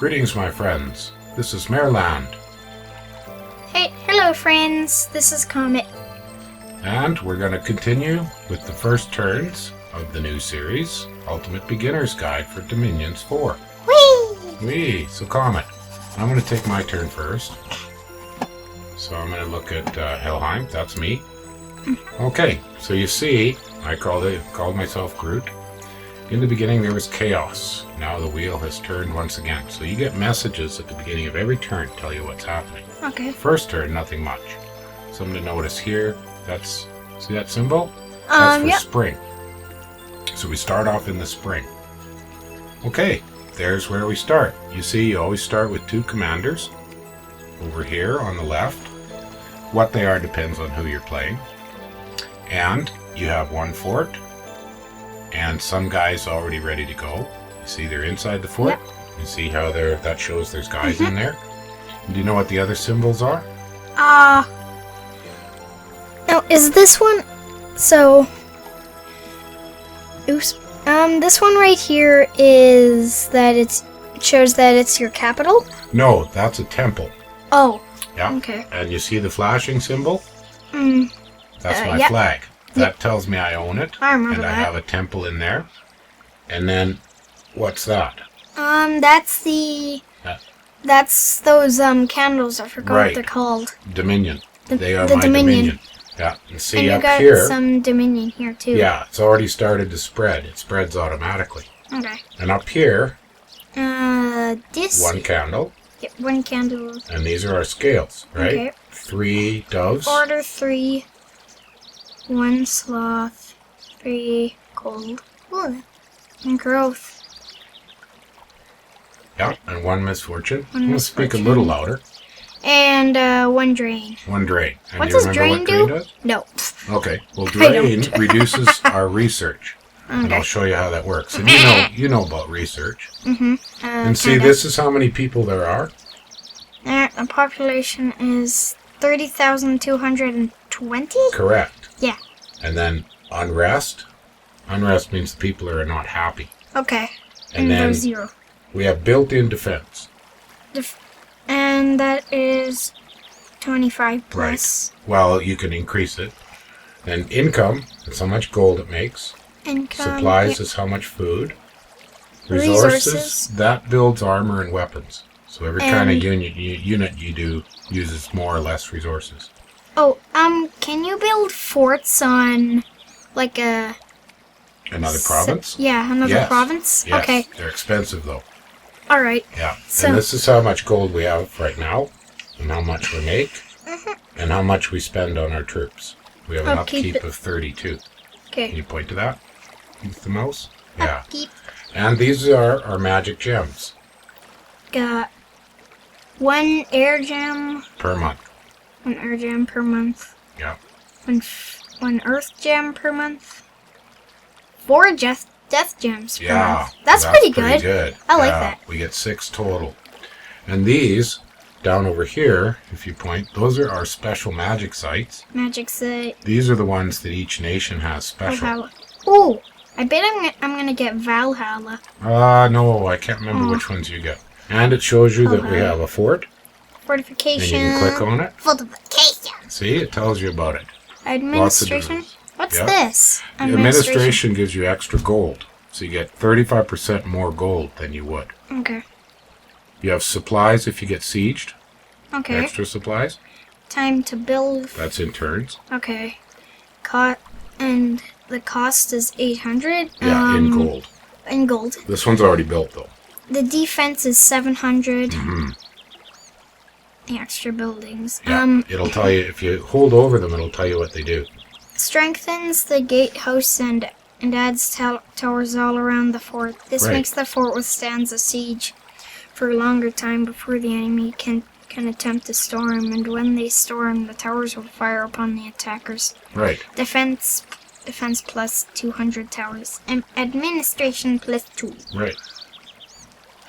Greetings, my friends. This is Maerlande. Hey, hello friends, this is Comet. And we're going to continue with the first turns of the new series, Ultimate Beginner's Guide for Dominions 4. Whee! So Comet, I'm going to take my turn first. So I'm going to look at Helheim, that's me. Okay, so you see, I called myself Groot. In the beginning there was chaos. Now the wheel has turned once again. So you get messages at the beginning of every turn to tell you what's happening. Okay. First turn, nothing much. Something to notice here, see that symbol? That's for spring. So we start off in the spring. Okay, there's where we start. You see, you always start with two commanders. Over here on the left. What they are depends on who you're playing. And you have one fort. And some guys already ready to go. You see they're inside the fort. Yep. You see how that shows there's guys in there. And do you know what the other symbols are? Now is this one? So, oops. This one right here is that it shows that it's your capital. No, that's a temple. Oh. Yeah. Okay. And you see the flashing symbol? That's my yep. flag. That tells me I own it. I remember and I have a temple in there. And then, what's that? That's those candles. I forgot what they're called. Dominion. They are my Dominion. Yeah. And see and up you got here. some Dominion here too. Yeah, it's already started to spread. It spreads automatically. Okay. And up here. This. One candle. Yeah, one candle. And these are our scales, right? Okay. 3 doves. Order 3. 1 sloth, 3 gold. Ooh, and growth. Yeah, and 1 misfortune. One I'm going to speak a little louder. And 1 drain. 1 drain. And What do you does remember drain what do? Does? No. Okay. Well, drain reduces our research. Okay. And I'll show you how that works. And you know about research. And see, this is how many people there are. The population is 30,220? Correct. Yeah. And then unrest. Unrest means the people are not happy. Okay. And then there's 0. we have built-in defense. And that is 25 plus. Right. Well, you can increase it. Then income, that's how much gold it makes. Income. Supplies is how much food. Resources, that builds armor and weapons. So every kind of unit you do uses more or less resources. Oh, can you build forts on, like another province? Yeah, another province? Yes. Okay. They're expensive, though. Alright. Yeah. So, and this is how much gold we have right now, and how much we make, and how much we spend on our troops. We have an upkeep of 32. Okay. Can you point to that with the mouse? Yeah. Upkeep. And these are our magic gems. Got 1 air gem. Per month. 1 air gem per month. Yeah. 1 earth gem per month. 4 death gems per month. That's pretty good. I like that. We get 6 total. And these, down over here, if you point, those are our special magic sites. Magic site. These are the ones that each nation has special. Oh, I bet I'm gonna get Valhalla. No, I can't remember which ones you get. And it shows you that we have a fort. Fortification. And you can click on it. Fortification. See, it tells you about it. Administration. What's this? Administration gives you extra gold. So you get 35% more gold than you would. Okay. You have supplies if you get sieged. Okay. Extra supplies. Time to build. That's in turns. Okay. And the cost is 800. Yeah, in gold. In gold. This one's already built, though. The defense is 700. The extra buildings. Yeah, it'll tell you, if you hold over them, it'll tell you what they do. Strengthens the gatehouse and adds towers all around the fort. This makes the fort withstand a siege for a longer time before the enemy can attempt to storm, and when they storm, the towers will fire upon the attackers. Right. Defense plus 200 towers. And administration plus 2. Right.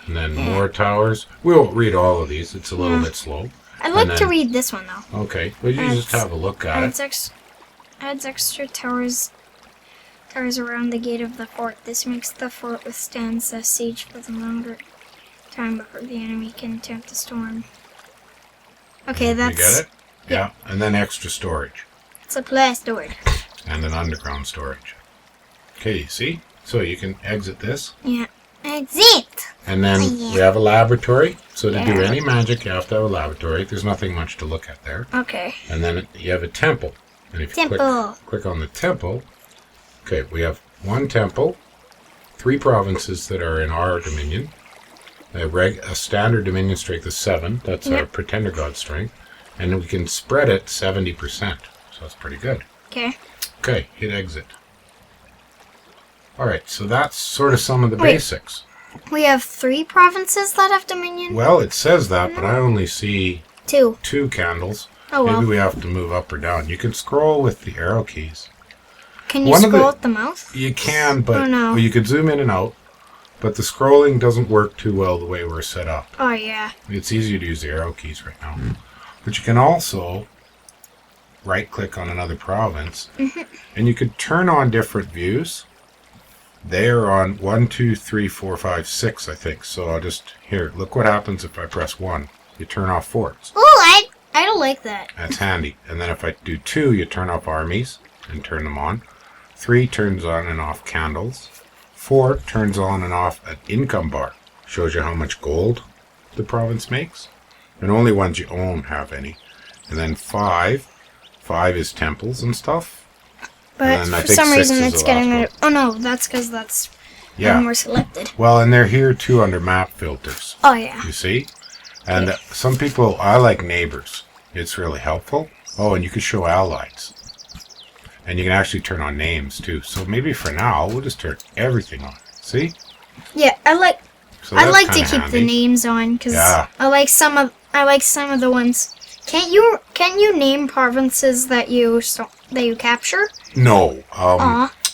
And then more towers. We won't read all of these. It's a little bit slow. I'd like to read this one, though. Okay. Well, you just have a look at it. Adds extra towers around the gate of the fort. This makes the fort withstand the siege for the longer time before the enemy can attempt to storm. Okay, that's... You get it? Yeah. And then extra storage. It's a plus storage. And an underground storage. Okay, you see? So you can exit this. Yeah. Exit! And then we have a laboratory. So to do any magic, you have to have a laboratory. There's nothing much to look at there. Okay. And then you have a temple. And if you click on the temple, okay, we have one temple, 3 provinces that are in our dominion, a standard dominion strength of 7, that's our pretender god strength, and we can spread it 70%, so that's pretty good. Okay. Okay, hit exit. Alright, so that's sort of some of the basics. We have 3 provinces that have dominion? Well, it says that, but I only see 2 candles. Oh, well. Maybe we have to move up or down. You can scroll with the arrow keys. Can you scroll with the mouse? You can, but no. well, you could zoom in and out. But the scrolling doesn't work too well the way we're set up. Oh, yeah. It's easier to use the arrow keys right now. But you can also right-click on another province, and you could turn on different views. They are on 1, 2, 3, 4, 5, 6, I think. So I'll just... Here, look what happens if I press 1. You turn off forts. Oh, I don't like that. That's handy. And then if I do 2, you turn off armies and turn them on. 3 turns on and off candles. 4 turns on and off an income bar. Shows you how much gold the province makes. And only ones you own have any. And then 5 is temples and stuff. But for some reason it's getting rid of... Oh no, that's because that's when we're selected. Well, and they're here too under map filters. Oh yeah. You see? And some people, I like neighbors. It's really helpful. Oh, and you can show allies. And you can actually turn on names too. So maybe for now, we'll just turn everything on. See? Yeah, I like to keep handy. the names on because I like some of the ones. Can you name provinces that you capture? No.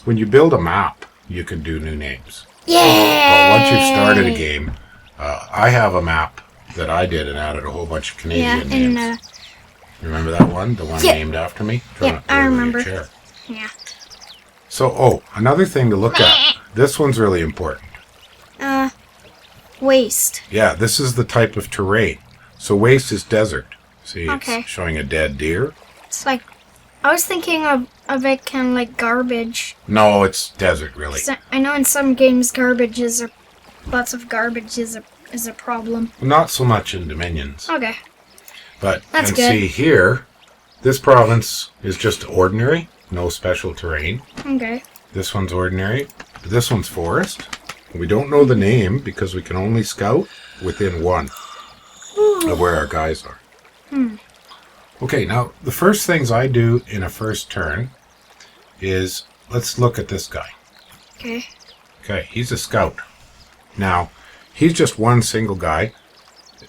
When you build a map, you can do new names. Yeah. But once you've started a game, I have a map that I did and added a whole bunch of Canadian names. Remember that one? The one named after me? I remember. Yeah. So, another thing to look at. This one's really important. Waste. Yeah, this is the type of terrain. So waste is desert. See, it's showing a dead deer. It's like, I was thinking of it kind of like garbage. No, it's desert, really. I know in some games lots of garbage is a problem. Not so much in Dominions. Okay. But, That's and good. see here, this province is just ordinary, no special terrain. Okay. This one's ordinary. This one's forest. We don't know the name because we can only scout within 1 of where our guys are. Okay, now the first things I do in a first turn is, let's look at this guy. Okay. Okay, he's a scout. Now, he's just one single guy.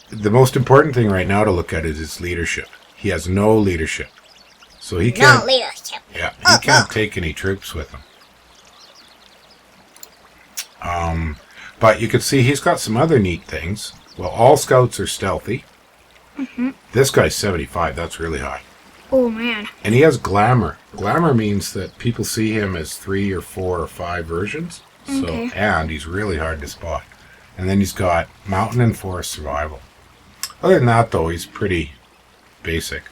The most important thing right now to look at is his leadership. He has no leadership. So he can't... No leadership. Yeah, he can't take any troops with him. But you can see he's got some other neat things. Well, all scouts are stealthy. This guy's 75. That's really high. Oh, man. And he has glamour. Glamour means that people see him as 3 or 4 or 5 versions. Okay. So, and he's really hard to spot. And then he's got mountain and forest survival. Other than that, though, he's pretty basic.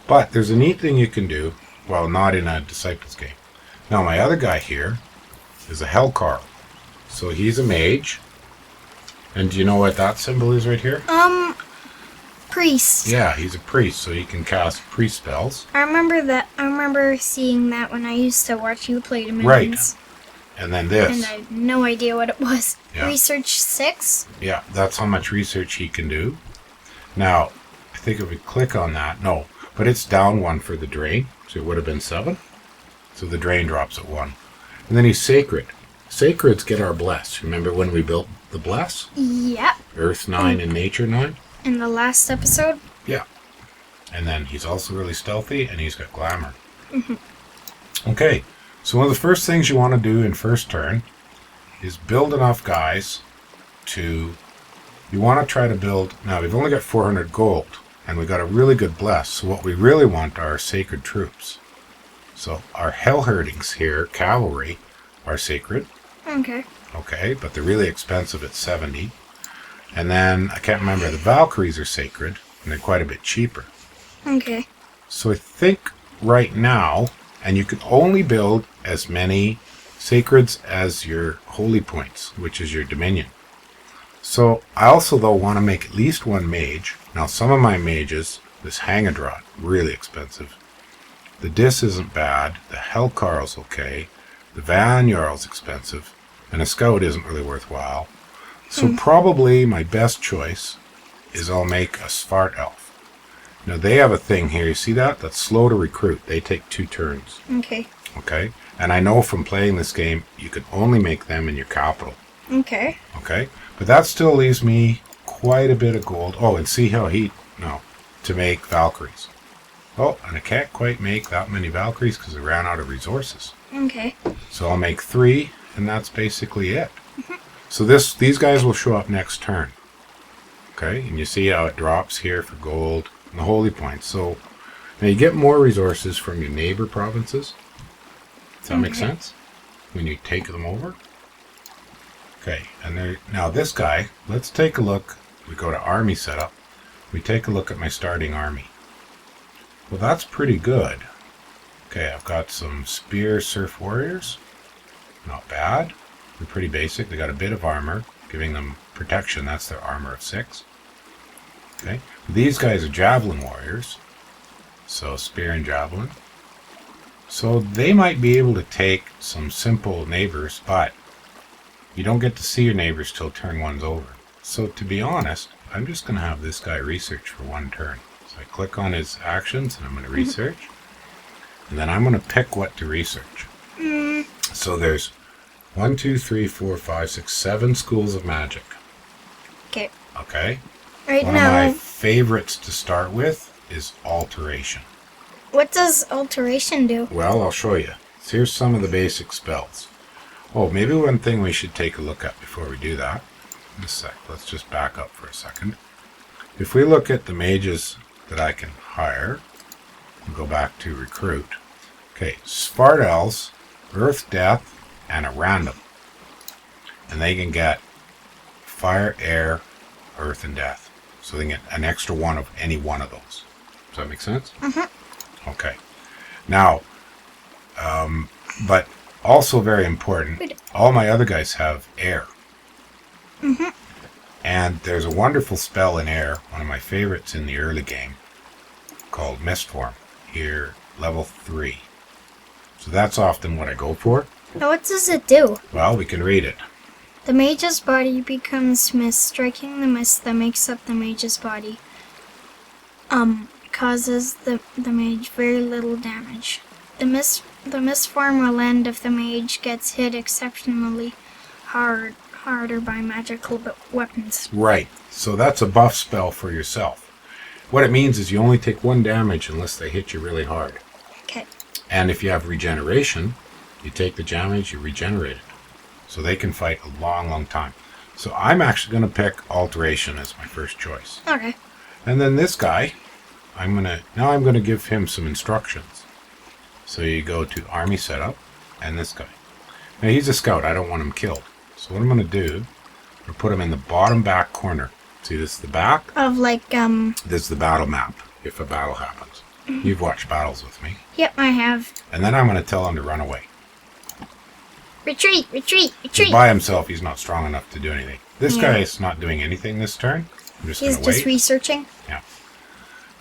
But there's a neat thing you can do, well, not in a Disciples game. Now, my other guy here is a Hellcarl. So he's a mage. And do you know what that symbol is right here? Priest. Yeah, he's a priest, so he can cast priest spells. I remember seeing that when I used to watch you play Dominions. Right. And then this. And I had no idea what it was. Yeah. Research 6? Yeah, that's how much research he can do. Now, I think if we click on that, no, but it's down 1 for the drain, so it would have been 7. So the drain drops at 1. And then he's sacred. Sacreds get our bless. Remember when we built the bless? Yep. Earth 9 and Nature 9? In the last episode? Yeah. And then he's also really stealthy, and he's got glamour. Okay, so one of the first things you want to do in first turn is build enough guys to... You want to try to build... Now, we've only got 400 gold, and we've got a really good bless, so what we really want are sacred troops. So our hell herdings here, cavalry, are sacred. Okay. Okay, but they're really expensive at 70. And then, I can't remember, the Valkyries are sacred, and they're quite a bit cheaper. Okay. So I think right now, and you can only build as many sacreds as your holy points, which is your dominion. So I also, though, want to make at least one mage. Now, some of my mages, this Hangedrot, really expensive. The Dis isn't bad. The Hellcarl's okay. The Van Jarl's expensive. And a Scout isn't really worthwhile. So probably my best choice is I'll make a Svart Elf. Now, they have a thing here. You see that? That's slow to recruit. They take 2 turns. Okay. Okay? And I know from playing this game, you can only make them in your capital. Okay. Okay? But that still leaves me quite a bit of gold. Oh, and see how to make Valkyries. Oh, and I can't quite make that many Valkyries because I ran out of resources. Okay. So I'll make 3, and that's basically it. So these guys will show up next turn. Okay? And you see how it drops here for gold and the holy points. So now you get more resources from your neighbor provinces. Does that make sense? When you take them over? Okay, and now this guy, let's take a look. We go to army setup. We take a look at my starting army. Well, that's pretty good. Okay, I've got some spear surf warriors. Not bad. They're pretty basic. They got a bit of armor, giving them protection. That's their armor of 6. Okay, these guys are javelin warriors. So spear and javelin. So they might be able to take some simple neighbors, but you don't get to see your neighbors till turn 1's over. So to be honest, I'm just going to have this guy research for 1 turn. So I click on his actions and I'm going to research. And then I'm going to pick what to research. So there's 1, 2, 3, 4, 5, 6, 7 schools of magic. Okay. Okay? Right One now. of my favorites to start with is Alteration. What does Alteration do? Well, I'll show you. So here's some of the basic spells. Oh, maybe one thing we should take a look at before we do that. In a sec. Let's just back up for a second. If we look at the mages that I can hire, we'll go back to recruit. Okay, Svart Elves, Earth, Death, and a random. And they can get fire, air, earth, and death. So they can get an extra 1 of any one of those. Does that make sense? Okay. Now, but also very important, all my other guys have air. And there's a wonderful spell in air, one of my favorites in the early game, called Mistform, here, level 3. So that's often what I go for. Now what does it do? Well, we can read it. The mage's body becomes mist, striking the mist that makes up the mage's body. Causes the mage very little damage. The mist form will end if the mage gets hit exceptionally harder by magical weapons. Right. So that's a buff spell for yourself. What it means is you only take 1 damage unless they hit you really hard. Okay. And if you have regeneration, you take the damage, you regenerate it. So they can fight a long, long time. So I'm actually going to pick Alteration as my first choice. Okay. And then this guy, I'm going to give him some instructions. So you go to Army Setup, and this guy. Now he's a scout, I don't want him killed. So what I'm going to do, I'll put him in the bottom back corner. See, this is the back. Of like, This is the battle map, if a battle happens. You've watched battles with me. Yep, I have. And then I'm going to tell him to run away. Retreat, retreat, He's retreat. by himself, he's not strong enough to do anything. This guy is not doing anything this turn. I'm just going He's to wait. just researching. Yeah.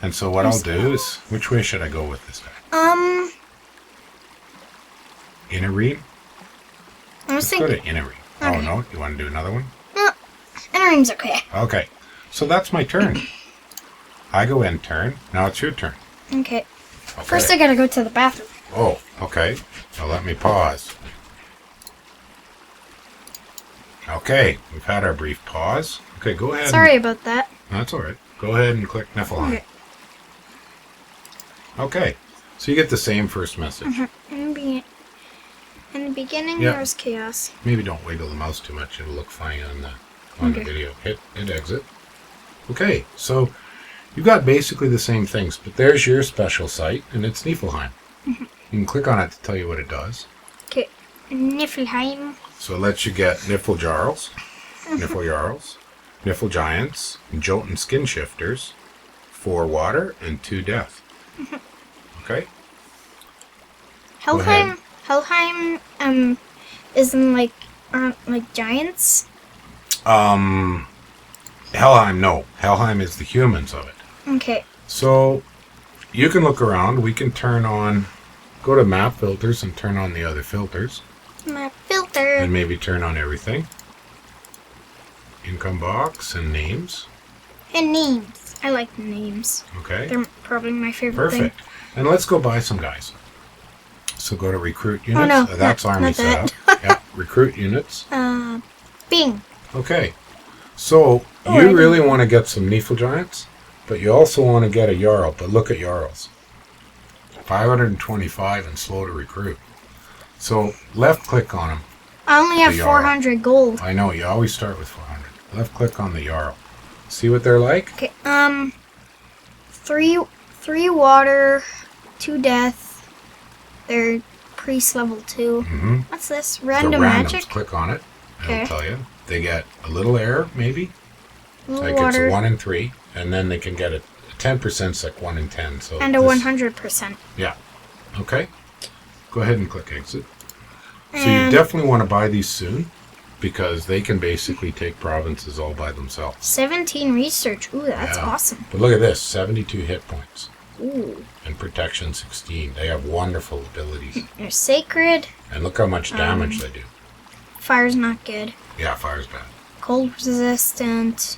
And so what I'll do is, which way should I go with this guy? Inner read? I was Let's go thinking. to inner read. Okay. Oh no, you want to do another one? No, entering's okay. Okay. So that's my turn. I go in turn. Now it's your turn. Okay. Okay. First I gotta go to the bathroom. Oh, okay. Now let me pause. Okay, we've had our brief pause. Okay, go ahead. Sorry about that. That's alright. Go ahead and click Niflheim. Okay. Okay, so you get the same first message. In the beginning, Yeah. there was chaos. Maybe don't wiggle the mouse too much. It'll look funny on the video. Hit exit. Okay, so you got basically the same things, but there's your special site, and it's Niflheim. You can click on it to tell you what it does. Okay. Niflheim. So it lets you get Nifljarls, Niffle Giants, Jotun Skin Shifters, 4 water, and 2 death. Okay? Helheim, isn't like, aren't like giants? Helheim, no. Helheim is the humans of it. Okay. So, you can look around. We can turn on, go to map filters and turn on the other filters. Map filter. And maybe turn on everything. Income box and names. And names. I like names. Okay. They're probably my favorite thing. Perfect. And let's go buy some guys. So go to recruit units. Oh no, that's not army that. setup. Yeah, recruit units. Bing. Okay. So you really want to get some Niffle Giants, but you also want to get a Jarl. But look at Jarls. 525 and slow to recruit. So left click on them. I only have 400 gold. I know, you always start with 400. Left click on the Jarl. See what they're like? Okay, 3 water, 2 death. They're priest level 2. Mm-hmm. What's this? Random magic? magic? Click on it. Okay. It'll tell you. They get a little air, maybe. Little like water. it's 1 in 3. And then they can get a 10% like 1 in 10. So and a 100%. Yeah. Okay. Go ahead and click exit. And so you definitely want to buy these soon, because they can basically take provinces all by themselves. 17 research. Ooh, that's awesome. But look at this, 72 hit points. Ooh. And protection 16. They have wonderful abilities. They're sacred. And look how much damage they do. Fire's not good. Yeah, fire's bad. Cold resistant.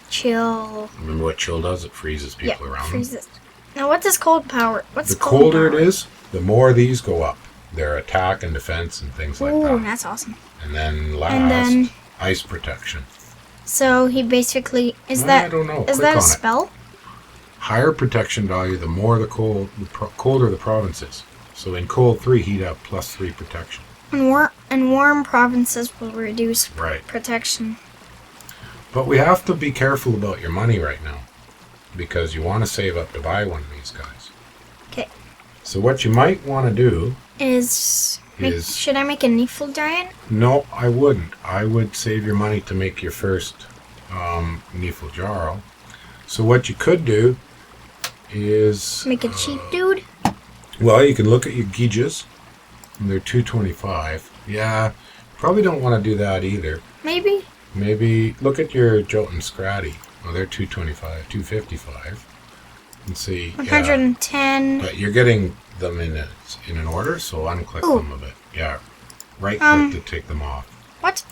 Chill. Remember what chill does? It freezes people around freezes. Now what does cold power? What's the cold colder power? it is, the more these go up. Their attack and defense and things like Ooh, that. that's awesome. And then last, ice protection. So he basically I don't know. Is Click that a on spell? It. Higher protection value, the more the colder the province is. So in cold 3, he'd have +3 protection. And warm provinces will reduce Right. protection. But we have to be careful about your money right now, because you want to save up to buy one of these guys. Okay. So what you might want to do should I make a Niffle Giant? No, I wouldn't. I would save your money to make your first Niffle Jarl. So what you could do is Make a cheap dude? well, you can look at your Gijas. They're 225. Yeah, probably don't want to do that either. Maybe look at your Jotun Scratty. Oh, they're 225, 255. And see. 110. But you're getting them in an order, so unclick them a bit. Yeah, right click to take them off. What?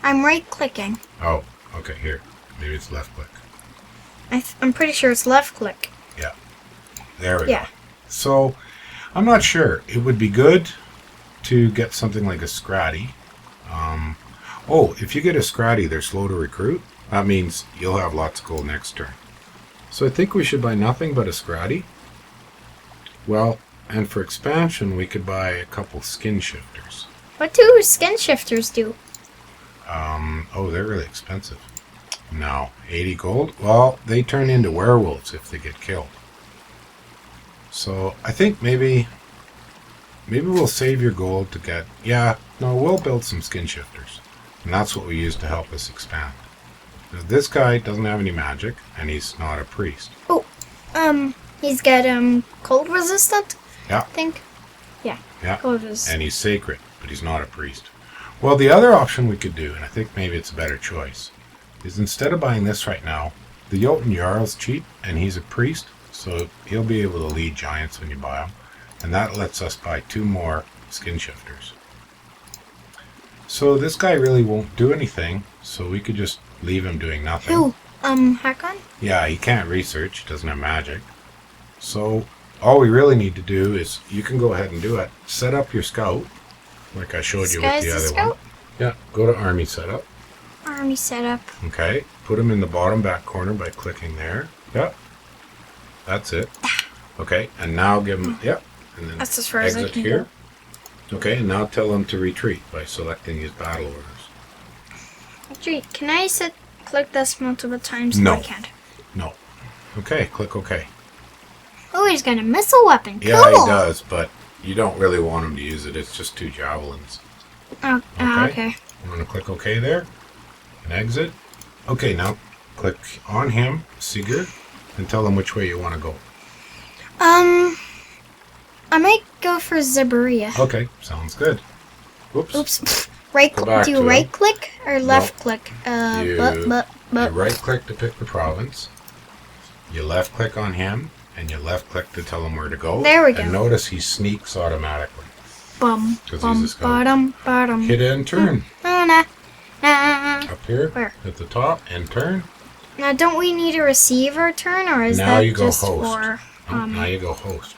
I'm right clicking. Oh, okay. Here, maybe it's left click. I'm pretty sure it's left click. Yeah, there we go. So, I'm not sure. It would be good to get something like a Scratty. If you get a Scratty, they're slow to recruit. That means you'll have lots of gold next turn. So I think we should buy nothing but a Scratty. Well, and for expansion, we could buy a couple skin shifters. What do skin shifters do? They're really expensive. No, 80 gold? Well, they turn into werewolves if they get killed. So I think maybe we'll save your gold to get... Yeah, no, we'll build some skin shifters. And that's what we use to help us expand. Now, this guy doesn't have any magic, and he's not a priest. Oh, he's got cold resistant? Yeah. I think. Yeah. Cold resistant. And he's sacred, but he's not a priest. Well, the other option we could do, and I think maybe it's a better choice, is instead of buying this right now, the Jotun Jarl's cheap, and he's a priest, so he'll be able to lead giants when you buy him. And that lets us buy 2 more skin shifters. So this guy really won't do anything, so we could just leave him doing nothing. Who? Hakon? Yeah, he can't research, he doesn't have magic. So all we really need to do is, you can go ahead and do it. Set up your scout, like I showed you with the other one. Yeah, go to army setup. Army setup. Okay, put him in the bottom back corner by clicking there. Yep, that's it. Okay, and now give him, and then That's as far as I exit can here. go. Okay, and now tell him to retreat by selecting his battle orders. Retreat. Can I click this multiple times? No. I can't. No. Okay, click OK. Oh, he's got a missile weapon. Cool. Yeah, he does, but you don't really want him to use it. It's just 2 javelins. Oh, okay. You want to click OK there? And exit. Okay, now click on him, Sigurd, and tell him which way you want to go. I might go for Zaburia. Okay, sounds good. Oops. Oops. Do you right click or left click? You right click to pick the province. You left click on him, and you left click to tell him where to go. There we go. And notice he sneaks automatically. Bum, bottom. Hit and turn. Nah. Up here. Where? At the top, and turn. Now, don't we need to receive our turn, or is Now that you go just host. for... Now you go host.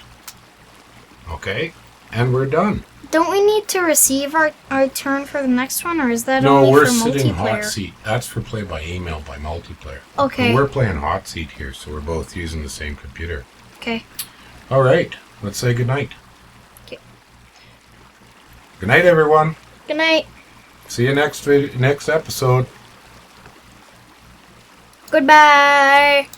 Okay, and we're done. Don't we need to receive our turn for the next one, or is that No, only we're for sitting multiplayer? hot seat. That's for play by email by multiplayer. Okay. But we're playing hot seat here, so we're both using the same computer. Okay. All right, let's say goodnight. Okay. Good night, everyone. Good night. See you next episode. Goodbye.